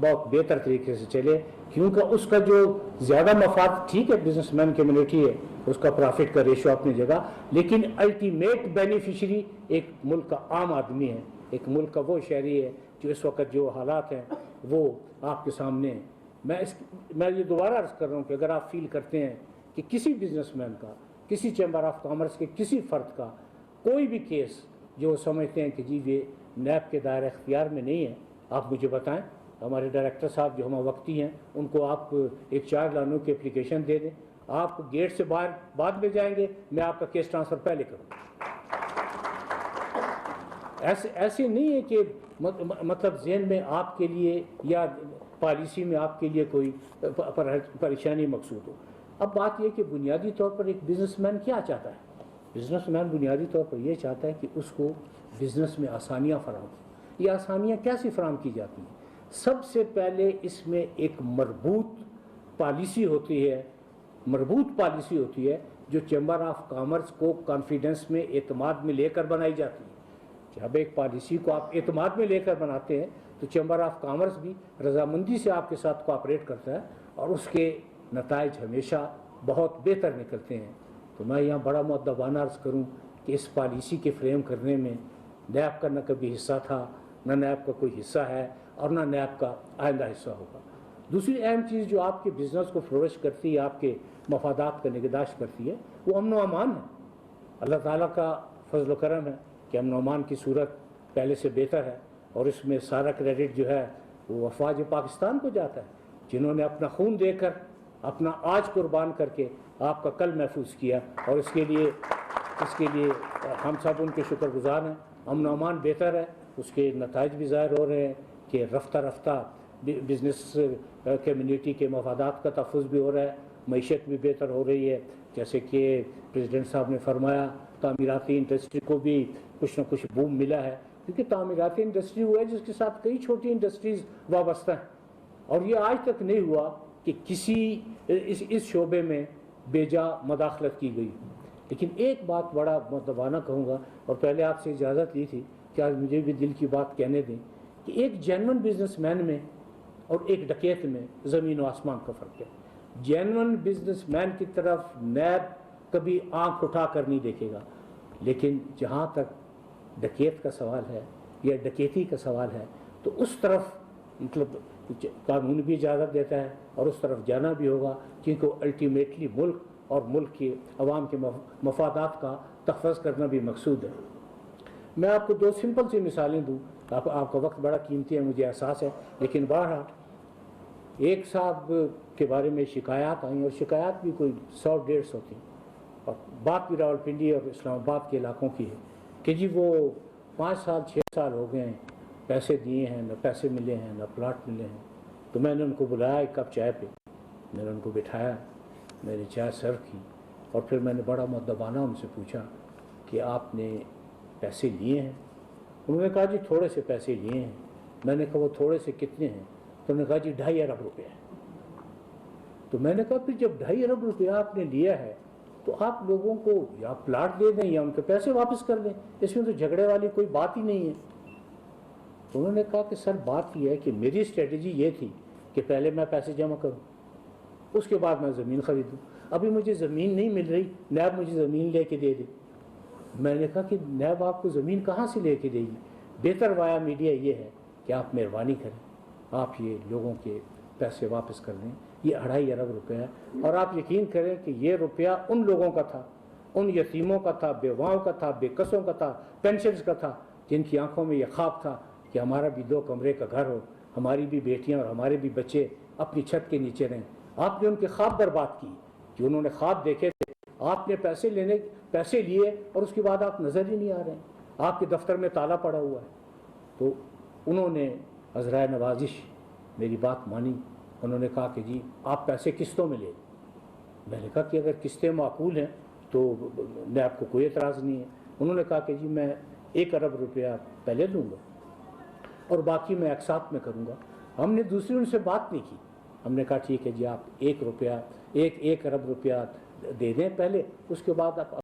بہت بہتر طریقے سے چلے، کیونکہ اس کا جو زیادہ مفاد، ٹھیک ہے بزنس مین کمیونٹی ہے، اس کا پرافٹ کا ریشو اپنی جگہ، لیکن الٹیمیٹ بینیفیشری ایک ملک کا عام آدمی ہے، ایک ملک کا وہ شہری ہے جو اس وقت جو حالات ہیں وہ آپ کے سامنے ہیں۔ میں یہ دوبارہ عرض کر رہا ہوں کہ اگر آپ فیل کرتے ہیں کہ کسی بزنس مین کا، کسی چیمبر آف کامرس کے کسی فرد کا کوئی بھی کیس جو سمجھتے ہیں کہ جی یہ نیب کے دائرہ اختیار میں نہیں ہے، آپ مجھے بتائیں۔ ہمارے ڈائریکٹر صاحب جو ہم وقتی ہیں ان کو آپ ایک 4 لائنوں کی اپلیکیشن دے دیں، آپ گیٹ سے باہر بعد میں جائیں گے، میں آپ کا کیس ٹرانسفر پہلے کروں گا۔ ایسے نہیں ہے کہ مطلب ذہن میں آپ کے لیے یا پالیسی میں آپ کے لیے کوئی پریشانی مقصود ہو۔ اب بات یہ کہ بنیادی طور پر ایک بزنس مین کیا چاہتا ہے؟ بزنس مین بنیادی طور پر یہ چاہتا ہے کہ اس کو بزنس میں آسانیاں فراہم ہوں۔ یہ آسانیاں کیسے فراہم کی جاتی ہیں؟ سب سے پہلے اس میں ایک مربوط پالیسی ہوتی ہے جو چیمبر آف کامرس کو کانفیڈنس میں، اعتماد میں لے کر بنائی جاتی ہے۔ جب ایک پالیسی کو آپ اعتماد میں لے کر بناتے ہیں تو چیمبر آف کامرس بھی رضامندی سے آپ کے ساتھ کوآپریٹ کرتا ہے اور اس کے نتائج ہمیشہ بہت بہتر نکلتے ہیں۔ تو میں یہاں بڑا مؤدبانہ عرض کروں کہ اس پالیسی کے فریم کرنے میں نیب کا نہ کبھی حصہ تھا، نہ نیب کا کوئی حصہ ہے اور نہ نیب کا آئندہ حصہ ہوگا۔ دوسری اہم چیز جو آپ کے بزنس کو فلورش کرتی ہے، آپ کے مفادات کا نگہداشت کرتی ہے، وہ امن و امان ہے۔ اللہ تعالیٰ کا فضل و کرم ہے کہ امن و امان کی صورت پہلے سے بہتر ہے، اور اس میں سارا کریڈٹ جو ہے وہ افواج پاکستان کو جاتا ہے، جنہوں نے اپنا خون دے کر، اپنا آج قربان کر کے آپ کا کل محفوظ کیا، اور اس کے لیے ہم سب ان کے شکر گزار ہیں۔ امن و امان بہتر ہے، اس کے نتائج بھی ظاہر ہو رہے ہیں کہ رفتہ رفتہ بزنس کمیونٹی کے مفادات کا تحفظ بھی ہو رہا ہے، معیشت بھی بہتر ہو رہی ہے۔ جیسے کہ پریزیڈنٹ صاحب نے فرمایا، تعمیراتی انڈسٹری کو بھی کچھ نہ کچھ بوم ملا ہے، کیونکہ تعمیراتی انڈسٹری وہ ہے جس کے ساتھ کئی چھوٹی انڈسٹریز وابستہ ہیں، اور یہ آج تک نہیں ہوا کہ کسی اس شعبے میں بے جا مداخلت کی گئی۔ لیکن ایک بات بڑا مؤدبانہ کہوں گا، اور پہلے آپ سے اجازت لی تھی کہ آج مجھے بھی دل کی بات کہنے دیں، کہ ایک جینون بزنس مین میں اور ایک ڈکیت میں زمین و آسمان کا فرق ہے۔ جینون بزنس مین کی طرف نیب کبھی آنکھ اٹھا کر نہیں دیکھے گا، لیکن جہاں تک ڈکیت کا سوال ہے یا ڈکیتی کا سوال ہے تو اس طرف مطلب قانون بھی اجازت دیتا ہے اور اس طرف جانا بھی ہوگا، کیونکہ الٹیمیٹلی ملک اور ملک کے عوام کے مفادات کا تحفظ کرنا بھی مقصود ہے۔ میں آپ کو 2 سمپل سی مثالیں دوں، آپ کا وقت بڑا قیمتی ہے، مجھے احساس ہے، لیکن بہرحال ایک صاحب کے بارے میں شکایات آئیں، اور شکایات بھی کوئی 100-150 تھیں، اور بات بھی راولپنڈی اور اسلام آباد کے علاقوں کی ہے کہ جی وہ 5 سال 6 سال ہو گئے ہیں، پیسے دیے ہیں، نہ پیسے ملے ہیں، نہ پلاٹ ملے ہیں۔ تو میں نے ان کو بلایا ایک کپ چائے پہ، میں نے ان کو بٹھایا، میں نے چائے سرو کی، اور پھر میں نے بڑا مؤدبانہ ان سے پوچھا کہ آپ نے پیسے لیے ہیں؟ انہوں نے کہا جی تھوڑے سے پیسے لیے ہیں۔ میں نے کہا وہ تھوڑے سے کتنے ہیں؟ تو انہوں نے کہا جی 2.5 ارب روپے ہیں۔ تو میں نے کہا پھر جب 2.5 ارب روپیہ آپ نے لیا ہے تو آپ لوگوں کو یا پلاٹ دے دیں یا ان کے پیسے واپس کر دیں، اس میں تو جھگڑے والی کوئی بات ہی نہیں ہے۔ تو انہوں نے کہا کہ سر بات یہ ہے کہ میری اسٹریٹجی یہ تھی کہ پہلے میں پیسے جمع کروں، اس کے بعد میں زمین خریدوں۔ ابھی مجھے زمین نہیں مل رہی، نیب مجھے زمین لے کے دے دے۔ میں نے کہا کہ نیب آپ کو زمین کہاں سے لے کے دے گی؟ بہتر وایا میڈیا یہ ہے کہ آپ مہربانی کریں، آپ یہ لوگوں کے پیسے واپس کر دیں۔ یہ 2.5 ارب روپے ہے، اور آپ یقین کریں کہ یہ روپیہ ان لوگوں کا تھا، ان یتیموں کا تھا، بیواؤں کا تھا، بے کسوں کا تھا، پینشنز کا تھا، جن کی آنکھوں میں یہ خواب تھا کہ ہمارا بھی 2 کمرے کا گھر ہو، ہماری بھی بیٹیاں اور ہمارے بھی بچے اپنی چھت کے نیچے رہیں۔ آپ نے ان کے خواب برباد کی، جو انہوں نے خواب دیکھے تھے۔ آپ نے پیسے لیے اور اس کے بعد آپ نظر ہی نہیں آ رہے ہیں، آپ کے دفتر میں تالا پڑا ہوا ہے۔ تو انہوں نے عذرائے نوازش میری بات مانی، انہوں نے کہا کہ جی آپ پیسے قسطوں میں لیں۔ میں نے کہا کہ اگر قسطیں معقول ہیں تو نیب کو کوئی اعتراض نہیں ہے۔ انہوں نے کہا کہ جی میں 1 ارب روپیہ پہلے دوں گا اور باقی میں اقساط میں کروں گا۔ ہم نے دوسری ان سے بات نہیں کی، ہم نے کہا ٹھیک ہے جی آپ 1 ارب روپیہ دے دیں پہلے، اس کے بعد آپ